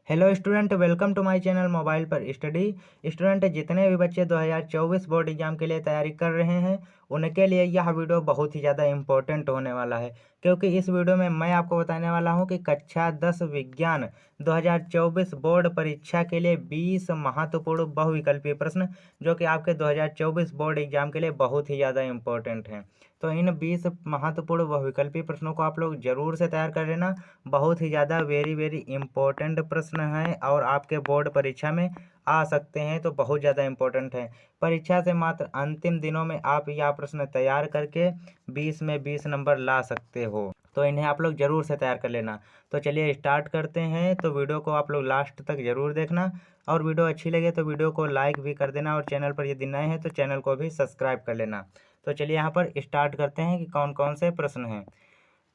Hello student, welcome to my channel mobile पर study. Student, जितने भी बच्चे 2024 बोर्ड एग्जाम के लिए तैयारी कर रहे हैं उनके लिए यह वीडियो बहुत ही ज़्यादा इम्पोर्टेंट होने वाला है, क्योंकि इस वीडियो में मैं आपको बताने वाला हूं कि कक्षा 10 विज्ञान 2024 बोर्ड परीक्षा के लिए 20 महत्वपूर्ण बहुविकल्पीय प्रश्न जो कि आपके 2024 बोर्ड एग्जाम के लिए बहुत ही ज़्यादा इम्पोर्टेंट हैं। तो इन 20 महत्वपूर्ण बहुविकल्पीय प्रश्नों को आप लोग जरूर से तैयार कर लेना। बहुत ही ज़्यादा वेरी इम्पोर्टेंट प्रश्न हैं और आपके बोर्ड परीक्षा में आ सकते हैं, तो बहुत ज़्यादा इम्पोर्टेंट है। परीक्षा से मात्र अंतिम दिनों में आप यह प्रश्न तैयार करके 20 में 20 नंबर ला सकते हो, तो इन्हें आप लोग जरूर से तैयार कर लेना। तो चलिए स्टार्ट करते हैं। तो वीडियो को आप लोग लास्ट तक जरूर देखना और वीडियो अच्छी लगे तो वीडियो को लाइक भी कर देना और चैनल पर यदि नए हैं तो चैनल को भी सब्सक्राइब कर लेना। तो चलिए यहाँ पर स्टार्ट करते हैं कि कौन कौन से प्रश्न हैं।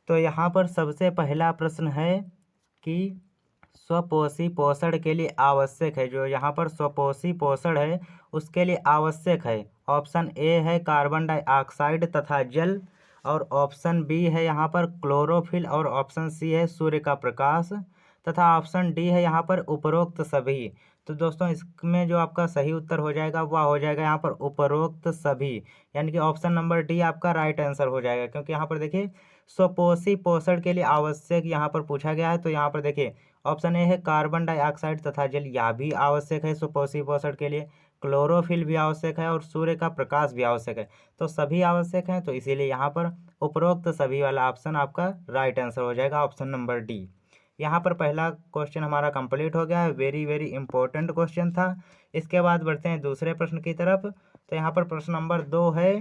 तो यहाँ पर सबसे पहला प्रश्न है कि स्वपोषी पोषण के लिए आवश्यक है, जो यहाँ पर स्वपोषी पोषण है उसके लिए आवश्यक है। ऑप्शन ए है कार्बन डाइऑक्साइड तथा जल, और ऑप्शन बी है यहाँ पर क्लोरोफिल, और ऑप्शन सी है सूर्य का प्रकाश, तथा ऑप्शन डी है यहाँ पर उपरोक्त सभी। तो दोस्तों, इसमें जो आपका सही उत्तर हो जाएगा वह हो जाएगा यहाँ पर उपरोक्त सभी, यानी कि ऑप्शन नंबर डी आपका राइट आंसर हो जाएगा। क्योंकि यहाँ पर देखिए स्वपोषी पोषण के लिए आवश्यक यहाँ पर पूछा गया है, तो यहाँ पर देखिए ऑप्शन ए है कार्बन डाइऑक्साइड तथा जल, यह भी आवश्यक है स्वपोषी पोषण के लिए। क्लोरोफिल भी आवश्यक है और सूर्य का प्रकाश भी आवश्यक है, तो सभी आवश्यक हैं, तो इसीलिए यहाँ पर उपरोक्त सभी वाला ऑप्शन आपका राइट आंसर हो जाएगा, ऑप्शन नंबर डी। यहाँ पर पहला क्वेश्चन हमारा कंप्लीट हो गया है, वेरी इंपॉर्टेंट क्वेश्चन था। इसके बाद बढ़ते हैं दूसरे प्रश्न की तरफ। तो यहाँ पर प्रश्न नंबर 2 है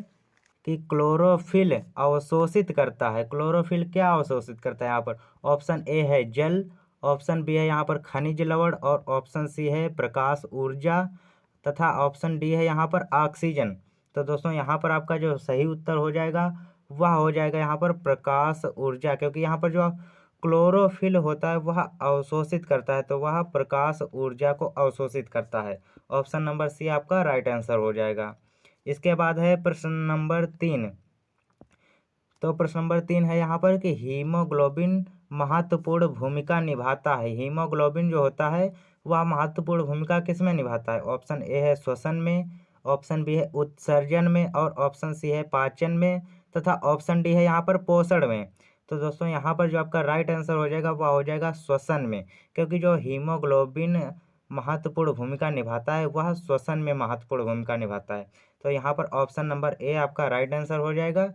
कि क्लोरोफिल अवशोषित करता है। क्लोरोफिल क्या अवशोषित करता है? यहाँ पर ऑप्शन ए है जल, ऑप्शन बी है यहाँ पर खनिज लवण, और ऑप्शन सी है प्रकाश ऊर्जा, तथा ऑप्शन डी है यहाँ पर ऑक्सीजन। तो दोस्तों, यहाँ पर आपका जो सही उत्तर हो जाएगा वह हो जाएगा यहाँ पर प्रकाश ऊर्जा, क्योंकि यहाँ पर जो क्लोरोफिल होता है वह अवशोषित करता है, तो वह प्रकाश ऊर्जा को अवशोषित करता है। ऑप्शन नंबर सी आपका राइट आंसर हो जाएगा। इसके बाद है प्रश्न नंबर 3। तो प्रश्न नंबर 3 है यहाँ पर कि हीमोग्लोबिन महत्वपूर्ण भूमिका निभाता है। हीमोग्लोबिन जो होता है वह महत्वपूर्ण भूमिका किस में निभाता है? ऑप्शन ए है श्वसन में, ऑप्शन बी है उत्सर्जन में, और ऑप्शन सी है पाचन में, तथा ऑप्शन डी है यहाँ पर पोषण में। तो दोस्तों, यहाँ पर जो आपका राइट आंसर हो जाएगा वह हो जाएगा श्वसन में, क्योंकि जो हीमोग्लोबिन महत्वपूर्ण भूमिका निभाता है वह श्वसन में महत्वपूर्ण भूमिका निभाता है। तो यहाँ पर ऑप्शन नंबर ए आपका राइट आंसर हो जाएगा।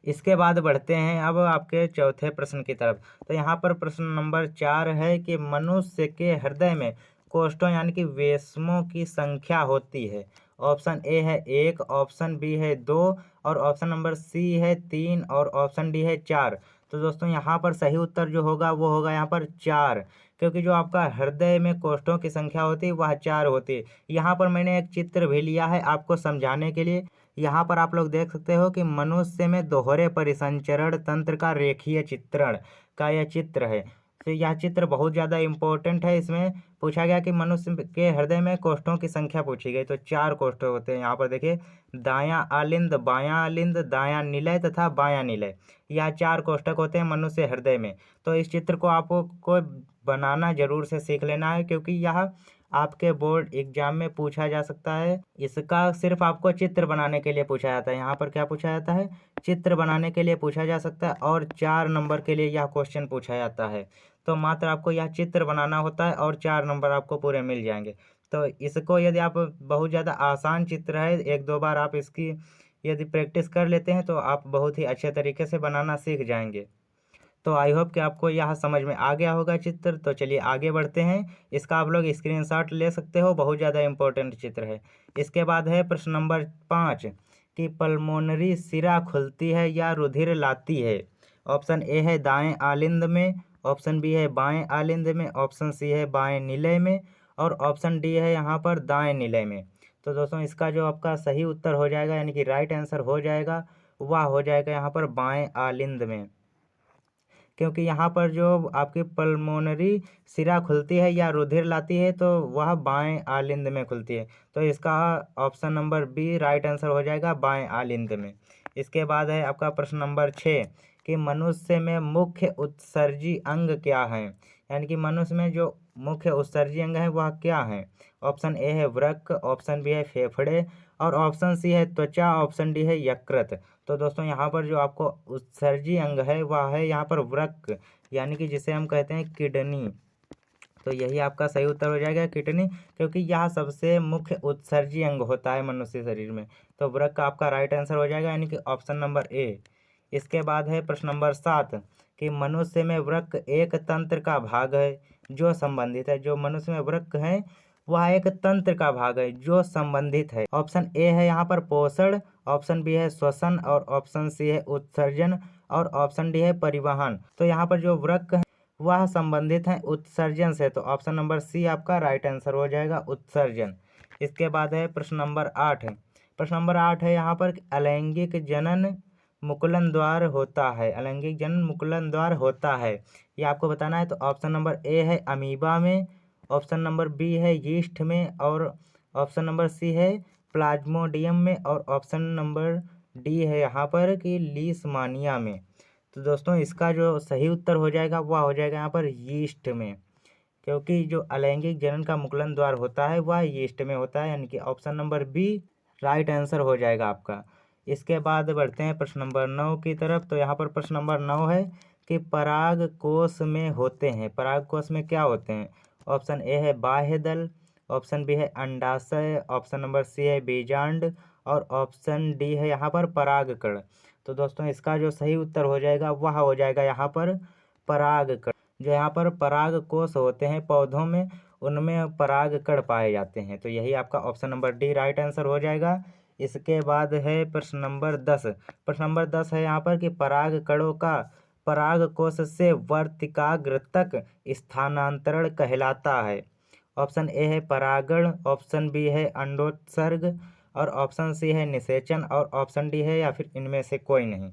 इसके बाद बढ़ते हैं अब आपके चौथे प्रश्न की तरफ। तो यहाँ पर प्रश्न नंबर 4 है कि मनुष्य के हृदय में कोष्ठों यानी कि वेश्मों की संख्या होती है। ऑप्शन ए है 1, ऑप्शन बी है 2, और ऑप्शन नंबर सी है 3, और ऑप्शन डी है 4। तो दोस्तों, यहाँ पर सही उत्तर जो होगा वो होगा यहाँ पर 4, क्योंकि जो आपका हृदय में कोष्ठों की संख्या होती है वह 4 होती है। यहाँ पर मैंने एक चित्र भी लिया है आपको समझाने के लिए। यहाँ पर आप लोग देख सकते हो कि मनुष्य में दोहरे परिसंचरण तंत्र का रेखीय चित्रण का यह चित्र है। तो यह चित्र बहुत ज़्यादा इम्पोर्टेंट है। इसमें पूछा गया कि मनुष्य के हृदय में कोष्ठों की संख्या पूछी गई, तो 4 कोष्ठ होते हैं। यहाँ पर देखिए दायां आलिंद, बायां आलिंद, दायां निलय तथा बायां निलय, यह 4 कोष्ठक होते हैं मनुष्य हृदय में। तो इस चित्र को आपको बनाना जरूर से सीख लेना है, क्योंकि यह आपके बोर्ड एग्जाम में पूछा जा सकता है। इसका सिर्फ आपको चित्र बनाने के लिए पूछा जाता है। यहाँ पर क्या पूछा जाता है? चित्र बनाने के लिए पूछा जा सकता है, और 4 नंबर के लिए यह क्वेश्चन पूछा जाता है। तो मात्र आपको यह चित्र बनाना होता है और 4 नंबर आपको पूरे मिल जाएंगे। तो इसको यदि आप बहुत ज़्यादा आसान चित्र है, 1-2 बार आप इसकी यदि प्रैक्टिस कर लेते हैं तो आप बहुत ही अच्छे तरीके से बनाना सीख जाएंगे। तो आई होप कि आपको यह समझ में आ गया होगा चित्र। तो चलिए आगे बढ़ते हैं। इसका आप लोग स्क्रीनशॉट ले सकते हो, बहुत ज़्यादा इंपॉर्टेंट चित्र है। इसके बाद है प्रश्न नंबर 5 कि पल्मोनरी सिरा खुलती है या रुधिर लाती है। ऑप्शन ए है दाएं आलिंद में, ऑप्शन बी है बाएं आलिंद में, ऑप्शन सी है बाएं निलय में, और ऑप्शन डी है यहाँ पर दाएं निलय में। तो दोस्तों, इसका जो आपका सही उत्तर हो जाएगा यानी कि राइट आंसर हो जाएगा वह हो जाएगा यहाँ पर बाएं आलिंद में, क्योंकि यहाँ पर जो आपकी पल्मोनरी सिरा खुलती है या रुधिर लाती है तो वह बाएं आलिंद में खुलती है। तो इसका option number B right answer हो जाएगा बाएं आलिंद में। इसके बाद है आपका प्रश्न नंबर 6 कि मनुष्य में मुख्य उत्सर्जी अंग क्या है। यानी कि मनुष्य में जो मुख्य उत्सर्जी अंग है वह क्या है? ऑप्शन ए है वृक्क, ऑप्शन बी है फेफड़े और ऑप्शन सी है त्वचा, ऑप्शन डी है यकृत। तो दोस्तों यहाँ पर जो आपको उत्सर्जी अंग है वह है यहाँ पर वृक्क, यानी कि जिसे हम कहते हैं किडनी। तो यही आपका सही उत्तर हो जाएगा किडनी, क्योंकि यह सबसे मुख्य उत्सर्जी अंग होता है मनुष्य शरीर में। तो वृक्क आपका राइट आंसर हो जाएगा, यानी कि ऑप्शन नंबर ए। इसके बाद है प्रश्न नंबर 7 कि मनुष्य में वृक्क एक तंत्र का भाग है जो संबंधित है। जो मनुष्य में वृक्क है वह एक तंत्र का भाग है जो संबंधित है। ऑप्शन ए है यहाँ पर पोषण, ऑप्शन बी है श्वसन और ऑप्शन सी है उत्सर्जन और ऑप्शन डी है परिवहन। तो यहाँ पर जो वृक्क है वह संबंधित है उत्सर्जन से, तो ऑप्शन नंबर सी आपका राइट आंसर हो जाएगा उत्सर्जन। इसके बाद है प्रश्न नंबर 8। प्रश्न नंबर 8 है यहाँ पर अलैंगिक जनन मुकुलन द्वार होता है। अलैंगिक जनन मुकुलन द्वार होता है, ये आपको बताना है। तो ऑप्शन नंबर ए है अमीबा में, ऑप्शन नंबर बी है यीस्ट में और ऑप्शन नंबर सी है प्लाज्मोडियम में और ऑप्शन नंबर डी है यहाँ पर कि लीशमानिया में। तो दोस्तों इसका जो सही उत्तर हो जाएगा वह हो जाएगा यहाँ पर यीस्ट में, क्योंकि जो अलैंगिक जनन का मुकुलन द्वार होता है वह यीस्ट में होता है, यानी कि option number B right answer हो जाएगा आपका। इसके बाद बढ़ते हैं प्रश्न नंबर 9 की तरफ। तो यहाँ पर प्रश्न नंबर 9 है कि पराग कोश में होते हैं। पराग कोश में क्या होते हैं? ऑप्शन ए है बाह्य दल, ऑप्शन बी है अंडाशय, ऑप्शन नंबर सी है बीजांड और ऑप्शन डी है यहाँ पर परागकण। तो दोस्तों इसका जो सही उत्तर हो जाएगा वह हो जाएगा यहाँ पर परागकण। जो यहाँ पर पराग कोश होते हैं पौधों में, उनमें परागकण पाए जाते हैं। तो यही आपका option number D right answer हो जाएगा। इसके बाद है प्रश्न नंबर 10। प्रश्न नंबर 10 है यहाँ पर कि परागकणों का परागकोश से वर्तिकाग्र तक स्थानांतरण कहलाता है। ऑप्शन ए है परागण, ऑप्शन बी है अंडोत्सर्ग और ऑप्शन सी है निषेचन और ऑप्शन डी है या फिर इनमें से कोई नहीं।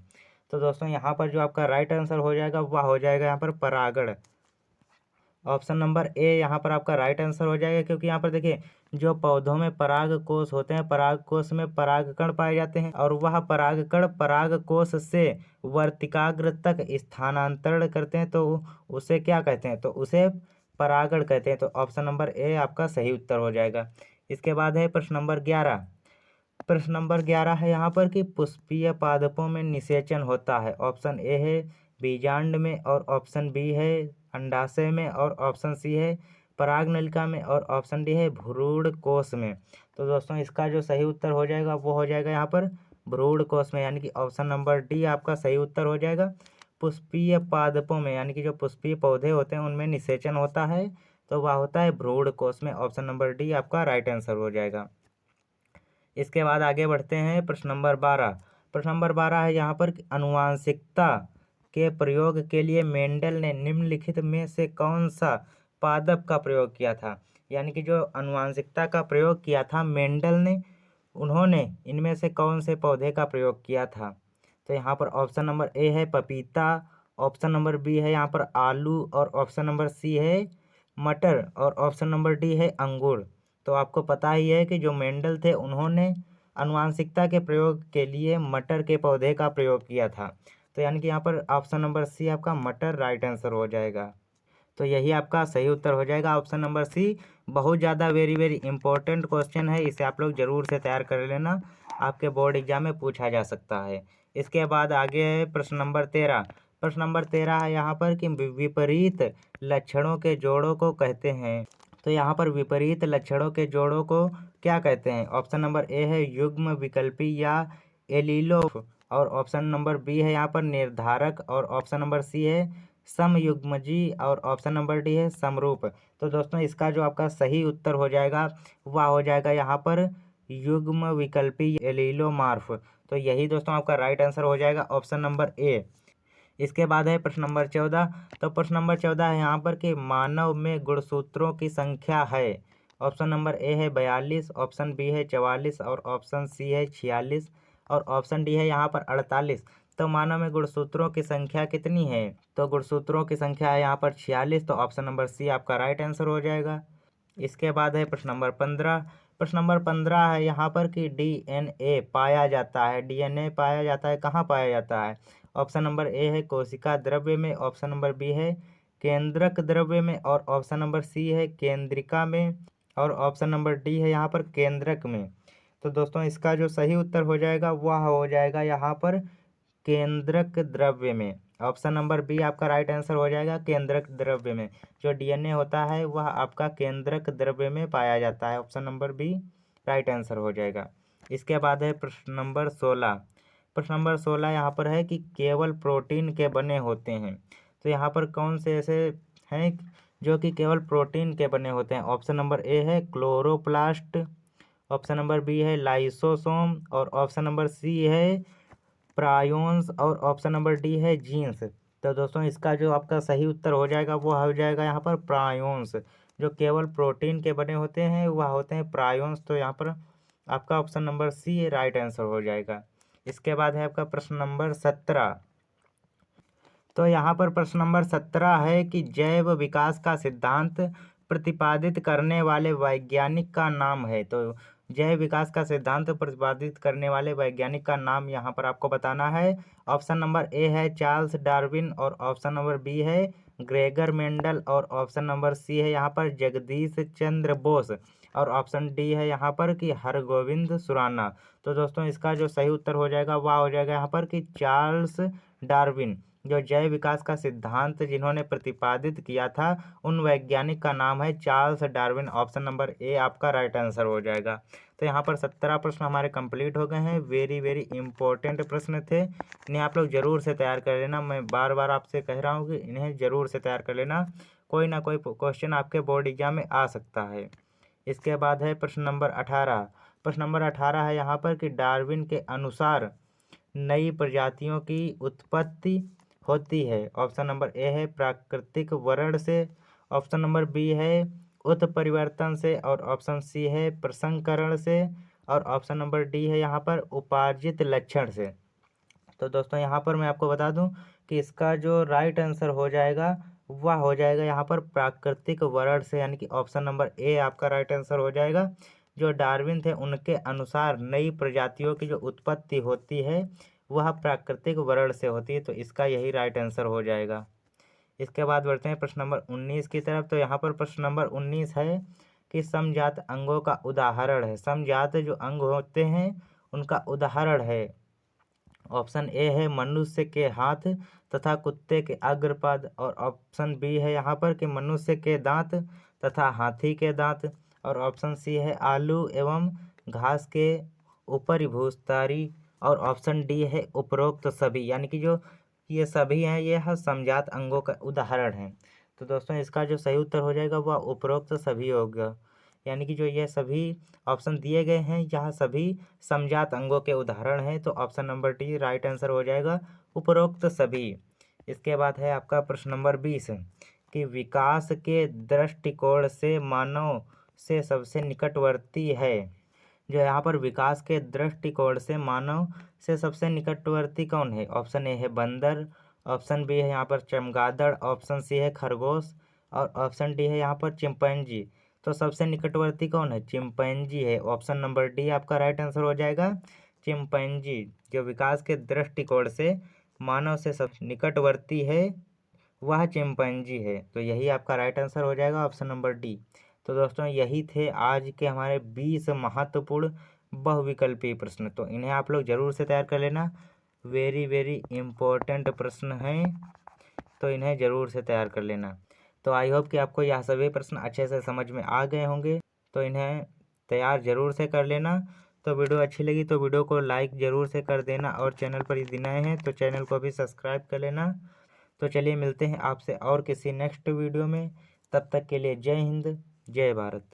तो दोस्तों यहाँ पर जो आपका राइट आंसर हो जाएगा वह हो जाएगा यहाँ पर परागण। ऑप्शन नंबर ए यहाँ पर आपका राइट आंसर हो जाएगा, क्योंकि यहाँ पर देखिए जो पौधों में पराग कोश होते हैं, पराग कोश में परागकण पाए जाते हैं और वह परागकण पराग कोश से वर्तिकाग्र तक स्थानांतरण करते हैं, तो उसे क्या कहते हैं? तो उसे परागण कहते हैं। तो ऑप्शन नंबर ए आपका सही उत्तर हो जाएगा। इसके बाद है प्रश्न नंबर 11। प्रश्न नंबर 11 है यहाँ पर कि पुष्पीय पादपों में निषेचन होता है। ऑप्शन ए है बीजांड में और ऑप्शन बी है अंडाशय में और ऑप्शन सी है परागनलिका में और ऑप्शन डी है भ्रूण कोश में। तो दोस्तों इसका जो सही उत्तर हो जाएगा वो हो जाएगा यहाँ पर भ्रूण कोश में, यानी कि ऑप्शन नंबर डी आपका सही उत्तर हो जाएगा। पुष्पीय पादपों में यानी कि जो पुष्पीय पौधे होते हैं उनमें निषेचन होता है, तो वह होता है भ्रूण कोश में। ऑप्शन नंबर डी आपका राइट आंसर हो जाएगा। इसके बाद आगे बढ़ते हैं प्रश्न नंबर 12। प्रश्न नंबर 12 है यहाँ पर आनुवांशिकता के प्रयोग के लिए मेंडल ने निम्नलिखित में से कौन सा पादप का प्रयोग किया था? यानी कि जो आनुवांशिकता का प्रयोग किया था मेंडल ने, उन्होंने इनमें से कौन से पौधे का प्रयोग किया था? तो यहाँ पर ऑप्शन नंबर ए है पपीता, ऑप्शन नंबर बी है यहाँ पर आलू और ऑप्शन नंबर सी है मटर और ऑप्शन नंबर डी है अंगूर। तो आपको पता ही है कि जो मेंडल थे उन्होंने आनुवांशिकता के प्रयोग के लिए मटर के पौधे का प्रयोग किया था। तो यानी कि यहाँ पर ऑप्शन नंबर सी आपका मटर राइट आंसर हो जाएगा। तो यही आपका सही उत्तर हो जाएगा ऑप्शन नंबर सी। बहुत ज़्यादा वेरी इंपॉर्टेंट क्वेश्चन है, इसे आप लोग ज़रूर से तैयार कर लेना, आपके बोर्ड एग्जाम में पूछा जा सकता है। इसके बाद आगे है प्रश्न नंबर 13। प्रश्न नंबर 13 है यहाँ पर कि विपरीत लक्षणों के जोड़ों को कहते हैं। तो यहाँ पर विपरीत लक्षणों के जोड़ों को क्या कहते हैं? ऑप्शन नंबर ए है युग्म विकल्पी या एलीलोफ और ऑप्शन नंबर बी है यहाँ पर निर्धारक और ऑप्शन नंबर सी है समयुग्मजी और ऑप्शन नंबर डी है समरूप। तो दोस्तों इसका जो आपका सही उत्तर हो जाएगा वह हो जाएगा यहाँ पर युग्म विकल्पी एलीलोमार्फ। तो यही दोस्तों आपका राइट आंसर हो जाएगा ऑप्शन नंबर ए। इसके बाद है प्रश्न नंबर 14। तो प्रश्न नंबर 14 है यहाँ पर कि मानव में गुणसूत्रों की संख्या है। ऑप्शन नंबर ए है 42, ऑप्शन बी है 44 और ऑप्शन सी है 46 और ऑप्शन डी है यहाँ पर 48। तो मानव में गुणसूत्रों की संख्या कितनी है? तो गुणसूत्रों की संख्या है यहाँ पर 46। तो ऑप्शन नंबर सी आपका राइट आंसर हो जाएगा। इसके बाद है प्रश्न नंबर 15। प्रश्न नंबर 15 है यहाँ पर कि डीएनए पाया जाता है। डीएनए पाया जाता है, कहाँ पाया जाता है? ऑप्शन नंबर ए है कोशिका द्रव्य में, ऑप्शन नंबर बी है केंद्रक द्रव्य में, और ऑप्शन नंबर सी है केंद्रिका में, और ऑप्शन नंबर डी है यहाँ पर केंद्रक में। तो दोस्तों इसका जो सही उत्तर हो जाएगा वह हो जाएगा यहाँ पर केंद्रक द्रव्य में। ऑप्शन नंबर बी आपका राइट आंसर हो जाएगा केंद्रक द्रव्य में। जो डीएनए होता है वह आपका केंद्रक द्रव्य में पाया जाता है। Option number B right answer हो जाएगा। इसके बाद है प्रश्न नंबर 16। प्रश्न नंबर 16 यहाँ पर है कि केवल प्रोटीन के बने होते हैं। तो यहाँ पर कौन से ऐसे हैं जो कि केवल प्रोटीन के बने होते हैं। ऑप्शन नंबर ए है क्लोरोप्लास्ट, ऑप्शन नंबर बी है लाइसोसोम, और ऑप्शन नंबर सी है प्रायोन्स, और ऑप्शन नंबर डी है जीन्स। तो दोस्तों इसका जो आपका सही उत्तर हो जाएगा वो हो जाएगा यहाँ पर प्रायोन्स। जो केवल प्रोटीन के बने होते हैं वह होते हैं प्रायोन्स। तो यहाँ पर आपका option number C right answer हो जाएगा। इसके बाद है आपका प्रश्न नंबर 17। तो यहाँ पर प्रश्न नंबर 17 है कि जैव विकास का सिद्धांत प्रतिपादित करने वाले वैज्ञानिक का नाम है। तो जैव विकास का सिद्धांत प्रतिपादित करने वाले वैज्ञानिक का नाम यहाँ पर आपको बताना है। ऑप्शन नंबर ए है चार्ल्स डार्विन, और ऑप्शन नंबर बी है ग्रेगर मेंडल, और ऑप्शन नंबर सी है यहाँ पर जगदीश चंद्र बोस, और ऑप्शन डी है यहाँ पर कि हरगोविंद खुराना। तो दोस्तों इसका जो सही उत्तर हो जाएगा वह हो जाएगा यहाँ पर कि चार्ल्स डार्विन। जो जैव विकास का सिद्धांत जिन्होंने प्रतिपादित किया था उन वैज्ञानिक का नाम है Charles Darwin. Option number A आपका राइट आंसर हो जाएगा। तो यहाँ पर 17 प्रश्न हमारे कंप्लीट हो गए हैं। वेरी वेरी इंपॉर्टेंट प्रश्न थे, इन्हें आप लोग जरूर से तैयार कर लेना। मैं बार बार आपसे कह रहा हूँ कि इन्हें जरूर से तैयार कर लेना, कोई ना कोई क्वेश्चन आपके बोर्ड एग्जाम में आ सकता है। इसके बाद है प्रश्न नंबर 18। प्रश्न नंबर 18 है यहाँ पर कि डार्विन के अनुसार नई प्रजातियों की उत्पत्ति होती है। ऑप्शन नंबर ए है प्राकृतिक वर्ण से, ऑप्शन नंबर बी है उत्परिवर्तन से, और ऑप्शन सी है प्रसंकरण से, और ऑप्शन नंबर डी है यहाँ पर उपार्जित लक्षण से। तो दोस्तों यहाँ पर मैं आपको बता दूं कि इसका जो राइट आंसर हो जाएगा वह हो जाएगा यहाँ पर प्राकृतिक वर्ण से, यानी कि ऑप्शन नंबर ए आपका राइट आंसर हो जाएगा। जो डार्विन थे उनके अनुसार नई प्रजातियों की जो उत्पत्ति होती है वह प्राकृतिक वर्ण से होती है। तो इसका यही राइट आंसर हो जाएगा। इसके बाद बढ़ते हैं प्रश्न नंबर 19 की तरफ। तो यहाँ पर प्रश्न नंबर 19 है कि समजात अंगों का उदाहरण है। समजात जो अंग होते हैं उनका उदाहरण है। ऑप्शन ए है मनुष्य के हाथ तथा कुत्ते के अग्रपद, और ऑप्शन बी है यहाँ पर कि मनुष्य के दांत तथा हाथी के दांत, और ऑप्शन सी है आलू एवं घास के ऊपरी भूस्तारी, और ऑप्शन डी है उपरोक्त सभी। यानी कि जो ये सभी हैं ये समजात अंगों का उदाहरण है। तो दोस्तों इसका जो सही उत्तर हो जाएगा वह उपरोक्त सभी होगा। यानी कि जो ये सभी ऑप्शन दिए गए हैं यह सभी समजात अंगों के उदाहरण हैं। तो option number D right answer हो जाएगा उपरोक्त सभी। इसके बाद है आपका प्रश्न नंबर 20 कि विकास के दृष्टिकोण से मानव से सबसे निकटवर्ती है। जो यहाँ पर विकास के दृष्टिकोण से मानव से सबसे निकटवर्ती कौन है। ऑप्शन ए है बंदर, ऑप्शन बी है यहाँ पर चमगादड़, ऑप्शन सी है खरगोश, और ऑप्शन डी है यहाँ पर चिंपैंजी। तो सबसे निकटवर्ती कौन है, चिंपैंजी है। ऑप्शन नंबर डी आपका राइट आंसर हो जाएगा चिंपैंजी। जो विकास के दृष्टिकोण से मानव से सब निकटवर्ती है वह चिंपैंजी है। तो यही आपका राइट आंसर हो जाएगा ऑप्शन नंबर डी। तो दोस्तों यही थे आज के हमारे 20 महत्वपूर्ण बहुविकल्पीय प्रश्न। तो इन्हें आप लोग जरूर से तैयार कर लेना, वेरी वेरी इम्पोर्टेंट प्रश्न हैं, तो इन्हें ज़रूर से तैयार कर लेना। तो आई होप कि आपको यह सभी प्रश्न अच्छे से समझ में आ गए होंगे, तो इन्हें तैयार ज़रूर से कर लेना। तो वीडियो अच्छी लगी तो वीडियो को लाइक ज़रूर से कर देना, और चैनल पर यदि नए हैं तो चैनल को भी सब्सक्राइब कर लेना। तो चलिए मिलते हैं आपसे और किसी नेक्स्ट वीडियो में, तब तक के लिए जय हिंद जय भारत।